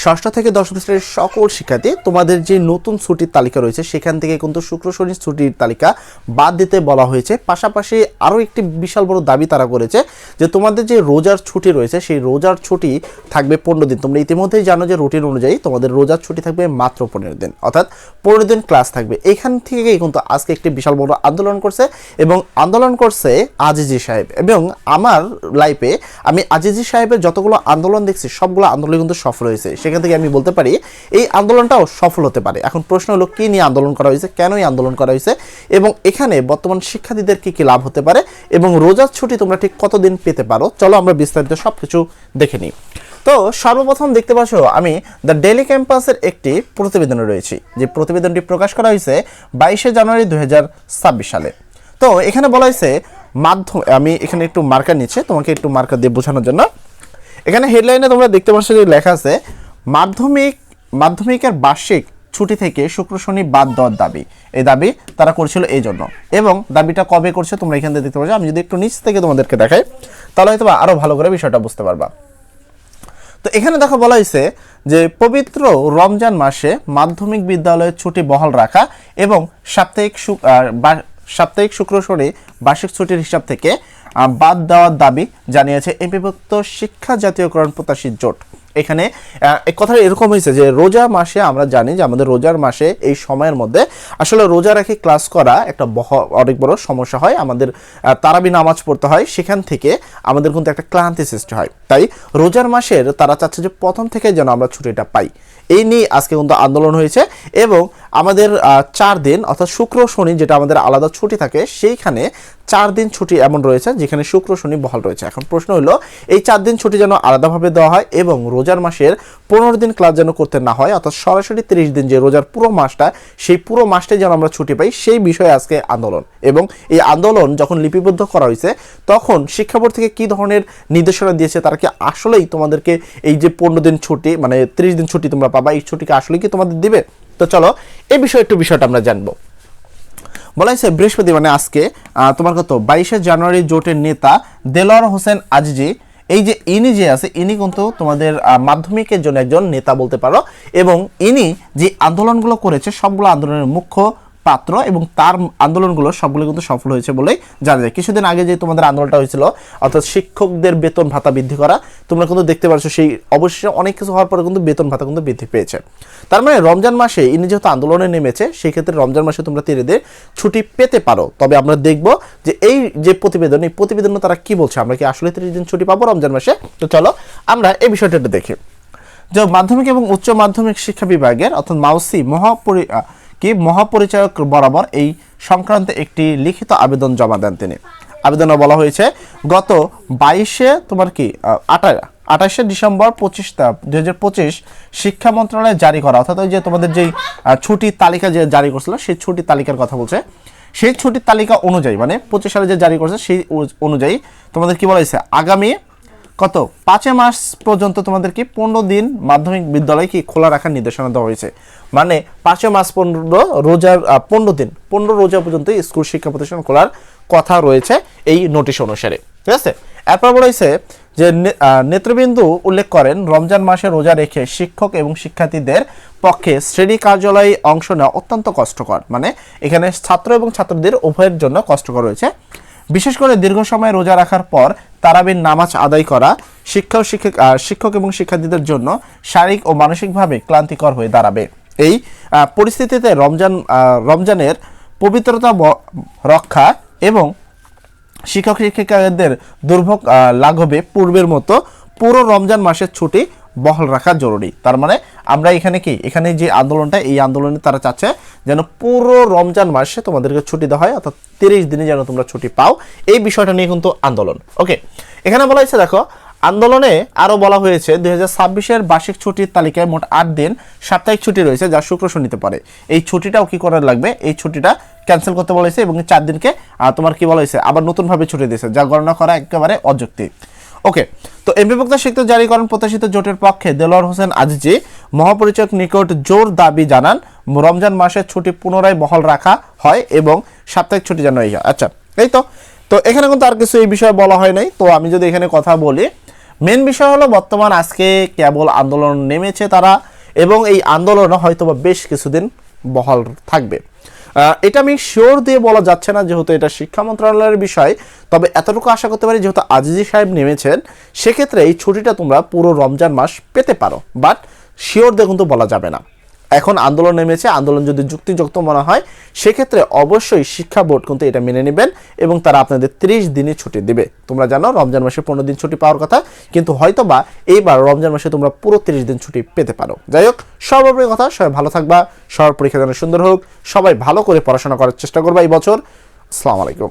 ষষ্ঠ থেকে দশম শ্রেণীর সকল শিক্ষার্থী তোমাদের যে নতুন ছুটির তালিকা রয়েছে সেখান থেকে কিন্তু শুক্র শনি ছুটির তালিকা বাদ দিতে বলা হয়েছে। পাশাপাশি আরও একটি বিশাল বড় দাবি তারা করেছে যে তোমাদের যে রোজার ছুটি রয়েছে সেই রোজার ছুটি থাকবে 15 দিন। তোমরা ইতিমধ্যেই জানো যে রুটিন অনুযায়ী তোমাদের রোজার ছুটি থাকবে মাত্র 15 দিন, অর্থাৎ 15 দিন ক্লাস থাকবে। এখান থেকেই কিন্তু আজকে একটি বিশাল বড় আন্দোলন করছে এবং আন্দোলন করছে আজিজি সাহেব। এবং আমার লাইফে আমি আজিজি সাহেবের যতগুলো আন্দোলন দেখছি সবগুলো আন্দোলন কিন্তু সফল হয়েছে। সেখান থেকে আমি বলতে পারি এই আন্দোলনটাও সফল হতে পারে। এখন প্রশ্ন হলো কি নিয়ে আন্দোলন করা হয়েছে, কেন এই আন্দোলন করা হয়েছে এবং এখানে বর্তমান শিক্ষার্থীদের কি কি লাভ হতে পারে এবং রোজার ছুটি তোমরা ঠিক কতদিন পেতে পারো, চলো আমরা বিস্তারিত সবকিছু দেখে নিই। তো সর্বপ্রথম দেখতে পাচ্ছ আমি দ্য ডেইলি ক্যাম্পাসের একটি প্রতিবেদনে রয়েছি, যে প্রতিবেদনটি প্রকাশ করা হয়েছে 22শে জানুয়ারি 2026 সালে। তো এখানে বলা হয়েছে আমি এখানে একটু মার্কার নিচ্ছি তোমাকে একটু মার্কার দিয়ে বোঝানোর জন্য। এখানে হেডলাইনে তোমরা দেখতে পাচ্ছ যে লেখা আছে মাধ্যমিকের বার্ষিক ছুটি থেকে শুক্র শনি বাদ দেওয়ার দাবি। এই দাবি তারা করেছিল এই জন্য, এবং দাবিটা কবে করছে তোমরা এখান থেকে দেখতে পাচ্ছ। আমি যদি একটু নিচ থেকে তোমাদেরকে দেখাই তাহলে হয়তো আরো ভালো করে বিষয়টা বুঝতে পারবা। তো এখানে দেখো বলা হয়েছে যে পবিত্র রমজান মাসে মাধ্যমিক বিদ্যালয়ের ছুটি বহাল রাখা এবং সাপ্তাহিক শুক্র শনি বার্ষিক ছুটির হিসাব থেকে বাদ দেওয়ার দাবি জানিয়েছে এমপিভুক্ত শিক্ষা জাতীয়করণ প্রত্যাশী জোট। এখানে এক কথা এরকম হয়েছে যে রোজা মাসে আমরা জানি যে আমাদের রোজার মাসে এই সময়ের মধ্যে আসলে রোজা রেখে ক্লাস করা একটা অনেক বড় সমস্যা হয়। আমাদের তারাবি নামাজ পড়তে হয়, সেখান থেকে আমাদের কিন্তু একটা ক্লান্তি সৃষ্টি হয়। তাই রোজার মাসের তারা চাচ্ছে যে প্রথম থেকে যেন আমরা ছুটিটা পাই। এই নিয়ে আজকে কিন্তু আন্দোলন হয়েছে এবং আমাদের 4 দিন অর্থাৎ শুক্র শনি যেটা আমাদের আলাদা ছুটি থাকে সেইখানে 4 দিন ছুটি এমন রয়েছে যেখানে শুক্র শনি বহাল রয়েছে। এখন প্রশ্ন হলো এই 4 দিন ছুটি যেন আলাদাভাবে দেওয়া হয় এবং রোজার মাসের 15 দিন ক্লাস যেন করতে না হয়, অর্থাৎ সরাসরি 30 দিন যে রোজার পুরো মাসটা সেই পুরো মাসটাই যেন আমরা ছুটি পাই, সেই বিষয়ে আজকে আন্দোলন। এবং এই আন্দোলন যখন লিপিবদ্ধ করা হয়েছে তখন শিক্ষা বোর্ড থেকে কি ধরনের নির্দেশনা দিয়েছে, তারা কি আসলেই তোমাদেরকে এই যে 15 দিন ছুটি মানে 30 দিন ছুটি তোমরা পাবা এই ছুটিকে আসলে কি তোমাদের দিবে? তো চলো এই বিষয়টা আমরা জানবো। বলা হয়েছে বৃহস্পতি মানে আজকে তোমার কত 22শে জানুয়ারি জোটের নেতা দেলোয়ার হোসেন আজিজি, এই যে ইনি যে আছে ইনি কিন্তু তোমাদের মাধ্যমিকের জন্য একজন নেতা বলতে পারো, এবং ইনি যে আন্দোলনগুলো করেছে সবগুলো আন্দোলনের মুখ্য পাত্র এবং তার আন্দোলনগুলো সবগুলো কিন্তু সফল হয়েছে বলেই জানা যায়। কিছুদিন আগে যে তোমাদের আন্দোলনটা হয়েছিল অর্থাৎ শিক্ষকদের বেতন ভাতা বৃদ্ধি করা, তোমরা কিন্তু দেখতে পাচ্ছ সেই অবশ্যই অনেক কিছু হওয়ার পরে কিন্তু বেতন ভাতা কিন্তু বৃদ্ধি পেয়েছে। তার মানে রমজান মাসে ইনি যেহেতু আন্দোলনে নেমেছে সেই ক্ষেত্রে রমজান মাসে তোমরা 30 দিন ছুটি পেতে পারো। তবে আমরা দেখব যে এই যে প্রতিবেদন এই প্রতিবেদনে তারা কি বলছে, আমরা কি আসলে 30 দিন ছুটি পাবো রমজান মাসে? তো চলো আমরা এই বিষয়টা একটু দেখি। যে মাধ্যমিক এবং উচ্চ মাধ্যমিক শিক্ষা বিভাগের অর্থাৎ মাউসি মহাপরিচালক বরাবর এই সংক্রান্তে একটি লিখিত আবেদন জমা দেন তিনি। আবেদনে বলা হয়েছে গত 28শে ডিসেম্বর 2025 শিক্ষা মন্ত্রণালয় জারি করা, অর্থাৎ ওই যে তোমাদের যেই ছুটির তালিকা যে জারি করছিল সেই ছুটির তালিকার কথা বলছে, সেই ছুটির তালিকা অনুযায়ী মানে 25 সালে যে জারি করছে সেই অনুযায়ী তোমাদের কি বলা হয়েছে আগামী 5 মাস পর্যন্ত তোমাদের কি 15 দিন মাধ্যমিক বিদ্যালয় কি খোলা রাখার নির্দেশনা দেওয়া হয়েছে। মানে 5 মাস 15 রোজার 15 রোজা পর্যন্ত স্কুল শিক্ষা প্রতিষ্ঠান খোলার কথা রয়েছে এই নোটিশ অনুসারে, ঠিক আছে। এরপর বলা হয়েছে যে নেতৃবৃন্দ উল্লেখ করেন রমজান মাসে রোজা রেখে শিক্ষক এবং শিক্ষার্থীদের পক্ষে শ্রেণী কার্যালয়ে অংশ নেওয়া অত্যন্ত কষ্টকর, মানে এখানে ছাত্র এবং ছাত্রদের উভয়ের জন্য কষ্টকর রয়েছে। বিশেষ করে দীর্ঘ সময় রোজা রাখার পর তারাবির নামাজ আদায় করা শিক্ষক এবং শিক্ষার্থীদের জন্য শারীরিক ও মানসিকভাবে ক্লান্তিকর হয়ে দাঁড়াবে। এই পরিস্থিতিতে রমজানের পবিত্রতা রক্ষা এবং শিক্ষক শিক্ষিকাদের দুর্ভোগ লাঘবে পূর্বের মতো পুরো রমজান মাসের ছুটি বহাল রাখা জরুরি। তার মানে আমরা এখানে যে আন্দোলনটা এই আন্দোলনে তারা চাচ্ছে যেন পুরো রমজান মাসে তোমাদেরকে ছুটি দেওয়া হয়, অর্থাৎ 30 দিনে যেন তোমরা ছুটি পাও, এই বিষয়টা নিয়ে কিন্তু আন্দোলন। ওকে, এখানে বলা হয়েছে দেখো আন্দোলনে আরো বলা হয়েছে 2026-এর বার্ষিক ছুটির তালিকায় মোট 8 দিন সাপ্তাহিক ছুটি রয়েছে যা শুক্র শনিতে পড়ে। এই ছুটিটাও কি করার লাগবে, এই ছুটিটা ক্যান্সেল করতে বলা হয়েছে এবং 4 দিনকে তোমার কি বলা হয়েছে আবার নতুনভাবে ছুটি দিয়েছে, যা গণনা করা একেবারে অযৌক্তিক। ওকে, তো এমপিভুক্ত শিক্ষক জারিকরণ প্রত্যাশিত জোটের পক্ষে দেলোয়ার হোসেন আজিজি মহাপরিচালক নিকট জোর দাবি জানান রমজান মাসের ছুটি পুনরায় বহাল রাখা হয় এবং সাপ্তাহিক ছুটি যেন এই হয়। আচ্ছা, এই তো এখানে কিন্তু আর কিছু এই বিষয়ে বলা হয় নাই। তো আমি যদি এখানে কথা বলি মেন বিষয় হলো বর্তমান আজকে কেবল আন্দোলন নেমেছে তারা, এবং এই আন্দোলন হয়তোবা বেশ কিছুদিন বহাল থাকবে। এটা আমি শিওর দিয়ে বলা যাচ্ছে না, যেহেতু এটা শিক্ষা মন্ত্রণালয়ের বিষয়। তবে এতটুকু আশা করতে পারি, যেহেতু আজিজি সাহেব নেমেছেন, সেক্ষেত্রে এই ছুটিটা তোমরা পুরো রমজান মাস পেতে পারো, বাট শিওর দিয়ে কিন্তু বলা যাবে না। এখন আন্দোলন নেমেছে, আন্দোলন যদি যুক্তিযুক্ত মনে হয় সেক্ষেত্রে অবশ্যই শিক্ষা বোর্ড কিন্তু এটা মেনে নেবেন এবং তারা আপনাদের 30 দিনের ছুটি দিবে। তোমরা জানো রমজান মাসে 15 দিন ছুটি পাওয়ার কথা, কিন্তু হয়তোবা এইবার রমজান মাসে তোমরা পুরো 30 দিন ছুটি পেতে পারো। যাই হোক, সর্বোপরি কথা, সবাই ভালো থাকবা, সবার পরীক্ষা যেন সুন্দর হোক, সবাই ভালো করে পড়াশোনা করার চেষ্টা করবা এই বছর। আসসালামু আলাইকুম।